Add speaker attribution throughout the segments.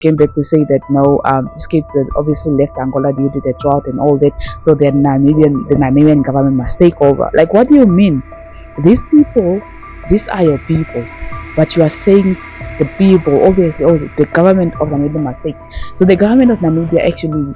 Speaker 1: came back to say that no, these kids obviously left Angola due to the drought and all that, so the Namibian government must take over. Like, what do you mean? These people, these are your people, but you are saying the people, obviously, oh, the government of Namibia must take. So the government of Namibia actually.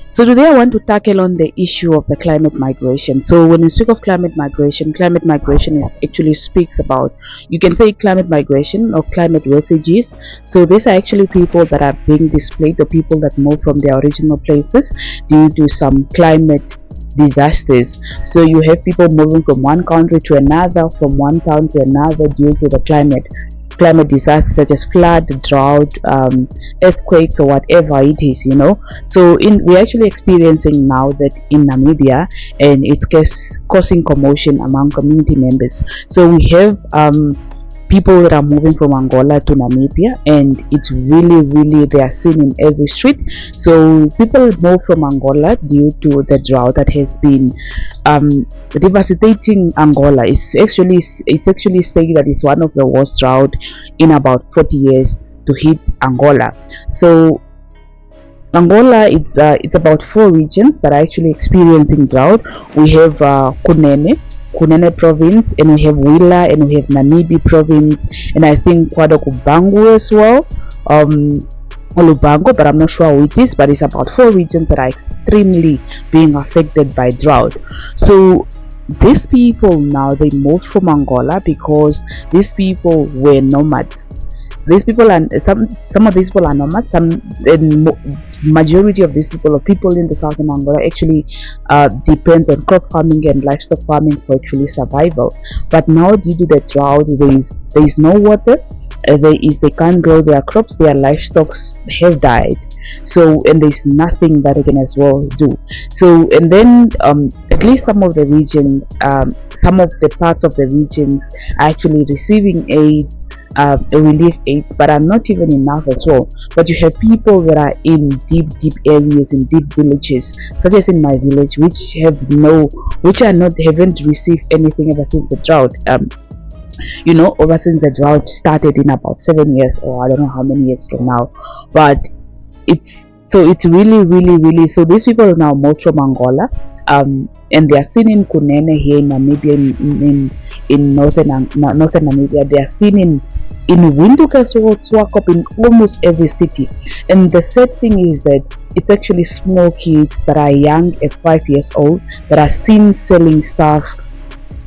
Speaker 1: So today I want to tackle on the issue of the climate migration. So when you speak of climate migration actually speaks about, you can say climate migration or climate refugees. So these are actually people that are being displaced, or people that move from their original places due to some climate disasters. So you have people moving from one country to another, from one town to another, due to the climate disasters such as flood, drought, earthquakes, or whatever it is, so we're actually experiencing now that in Namibia, and it's causing commotion among community members. So we have people that are moving from Angola to Namibia, and it's really they are seen in every street. So people move from Angola due to the drought that has been devastating Angola. It's actually saying that it's one of the worst drought in about 40 years to hit Angola. So Angola, it's about 4 regions that are actually experiencing drought. We have Kunene province, and we have Willa, and we have Namibi province, and I think Kwadokubangu as well, Olubango, but I'm not sure who it is. But it's about 4 regions that are extremely being affected by drought. So these people now, they moved from Angola because these people were nomads. These people, and some of these people are nomads. Majority of these people, or people in the southern Angola, actually depends on crop farming and livestock farming for actually survival. But now, due to the drought, there is no water. They can't grow their crops. Their livestock have died. So, and there's nothing that they can as well do. So, and then at least some of the regions, some of the parts of the regions are actually receiving aid, relief aids, but are not even enough as well. But you have people that are in deep areas, in deep villages, such as in my village, which haven't received anything ever since the drought. Ever since the drought started in about 7 years, or I don't know how many years from now. But it's really, so these people now moved from Angola, and they are seen in Kunene here in Namibia, in northern Namibia. They are seen in Windhoek as well, Swakop, in almost every city. And the sad thing is that it's actually small kids that are young as 5 years old that are seen selling stuff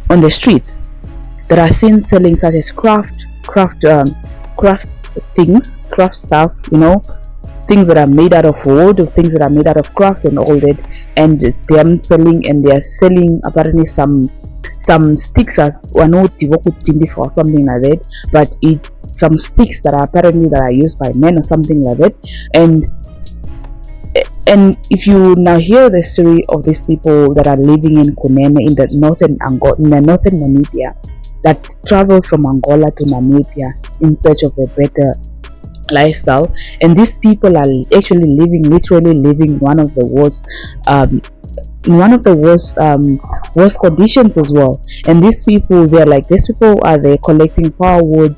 Speaker 1: on the streets, that are seen selling such as craft stuff, things that are made out of wood, or things that are made out of craft and all that, and they are selling apparently some sticks, as or something like that, but it's some sticks that are used by men or something like that. And if you now hear the story of these people that are living in Kunene, in the northern Namibia, that travel from Angola to Namibia in search of a better lifestyle, and these people are actually literally living one of the worst worst conditions as well. And these people are there collecting firewood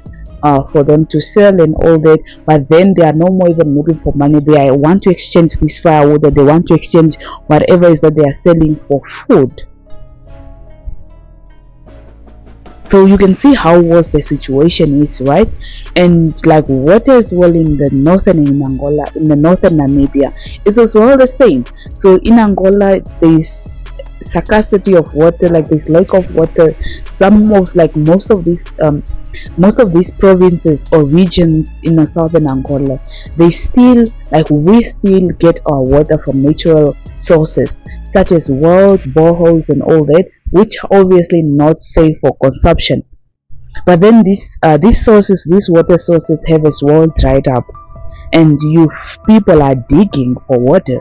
Speaker 1: for them to sell and all that, but then they are no more even looking for money. They want to exchange this firewood, or they want to exchange whatever it is that they are selling for food. So you can see how worse the situation is, right? And like water as well in the northern Namibia is as well the same. So in Angola there's scarcity of water, like there's lack of water. Most of these provinces or regions in the southern Angola, we still get our water from natural sources such as wells, boreholes and all that, which obviously not safe for consumption. But then these water sources have as well dried up, and people are digging for water.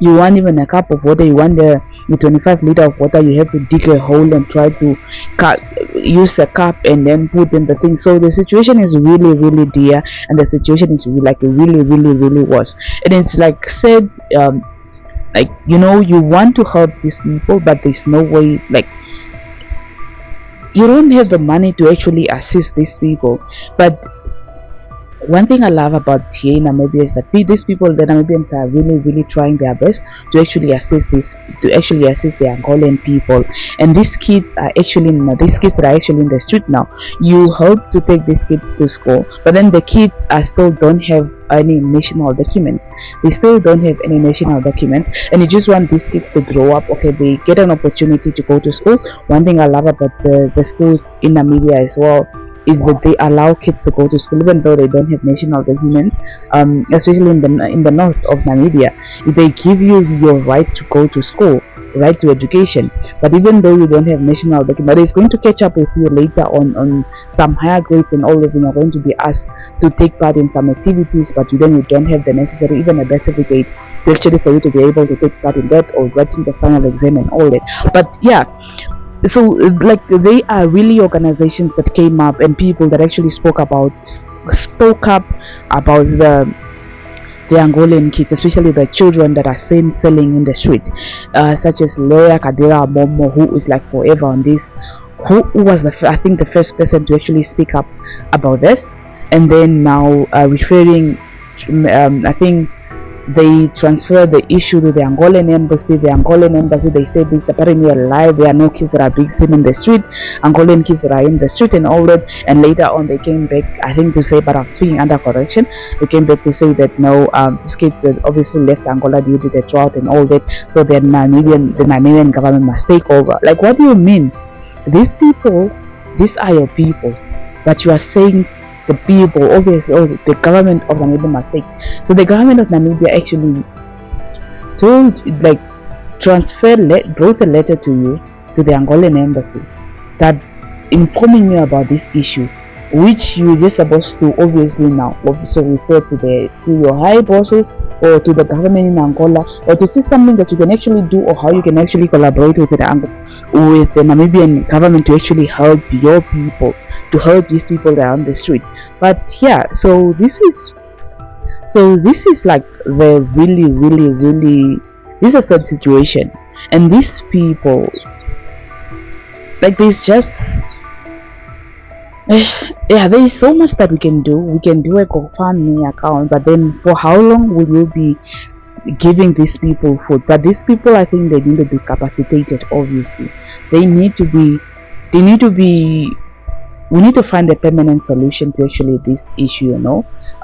Speaker 1: You want even a cup of water, you want the 25 liter of water, you have to dig a hole and try to use a cup and then put in the thing. So the situation is really dear, and the situation is really worse. And it's like said, Like, you want to help these people, but there's no way, like, you don't have the money to actually assist these people. But one thing I love about here in Namibia is that these people, the Namibians, are really, really trying their best to actually assist the Angolan people. And these kids are actually, these kids that are actually in the street now. You help to take these kids to school, but then the kids are still don't have any national documents. They still don't have any national documents, and you just want these kids to grow up. Okay, they get an opportunity to go to school. One thing I love about the schools in Namibia as well is that they allow kids to go to school even though they don't have national documents, especially in the north of Namibia. They give you your right to go to school, right to education, but even though you don't have national document, it's going to catch up with you later on some higher grades, and all of them are going to be asked to take part in some activities, but you don't have the necessary, even a birth certificate, to actually for you to be able to take part in that or writing the final exam and all that. But yeah, so like they are really organizations that came up and people that actually spoke up about the Angolan kids, especially the children that are seen selling in the street, such as lawyer Kadira Momo, who is like forever on this, who was I think the first person to actually speak up about this. And then now referring, I think they transferred the issue to the Angolan embassy. The Angolan embassy, they said this apparently a lie. There are no kids that are being seen in the street, Angolan kids that are in the street and all that. And later on they came back, I think, to say, but I'm speaking under correction, they came back to say that no, these kids obviously left Angola due to the drought and all that, so the Namibian government must take over. Like, what do you mean? These are your people, but you are saying the people, obviously, the government of Namibia must take. So the government of Namibia actually wrote a letter to you, to the Angolan embassy, that informing you about this issue, which you're just supposed to obviously now also refer to your high bosses or to the government in Angola, or to see something that you can actually do, or how you can actually collaborate with the Namibian government to actually help your people, to help these people that are on the street. But yeah, so this is like the really, really, really, this is a sad situation. And these people, like, there's just yeah, there is so much that we can do. We can do a GoFundMe account, but then for how long will you be giving these people food? But these people, I think they need to be capacitated. Obviously, we need to find a permanent solution to actually this issue,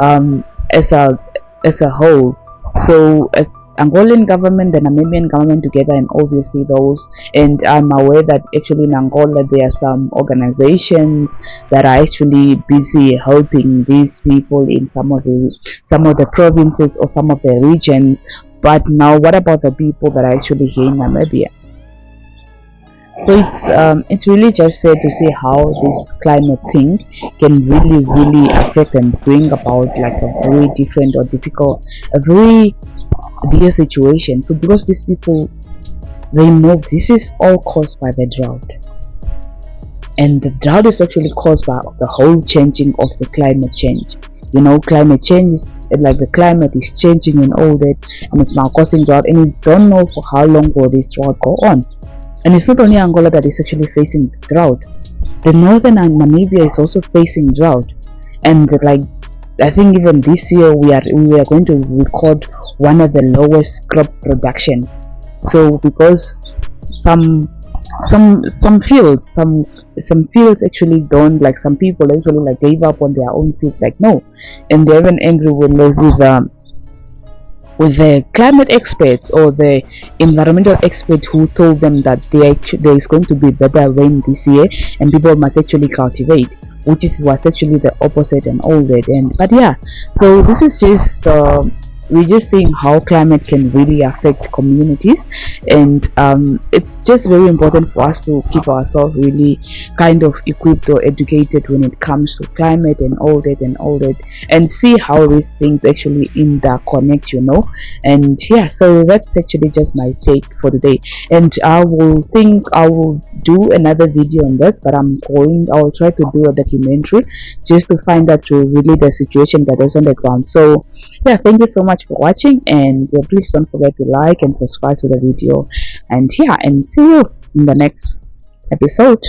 Speaker 1: as a whole. So Angolan government, the Namibian government together, and obviously those, and I'm aware that actually in Angola there are some organizations that are actually busy helping these people in some of the provinces or some of the regions. But now, what about the people that are actually here in Namibia? So it's really just sad to see how this climate thing can really, really affect and bring about like a very different or difficult, a very dear situation. So because these people, they know this is all caused by the drought, and the drought is actually caused by the whole changing of the climate change. Climate change is like the climate is changing and all that, and it's now causing drought, and you don't know for how long will this drought go on. And it's not only Angola that is actually facing drought. The northern Namibia is also facing drought, and like I think even this year we are going to record one of the lowest crop production. So because some fields actually don't, like, some people actually like gave up on their own fields, like no, and they're even angry with the climate experts or the environmental experts who told them that there is going to be better rain this year and people must actually cultivate, which was actually the opposite and all that. But yeah, so this is just we're just seeing how climate can really affect communities, and it's just very important for us to keep ourselves really kind of equipped or educated when it comes to climate and all that, and see how these things actually interconnect, and yeah, so that's actually just my take for today. And I will do another video on this, but I'll try to do a documentary just to find out really the situation that is on the ground. So yeah, thank you so much much for watching, and please don't forget to like and subscribe to the video. And yeah, and see you in the next episode.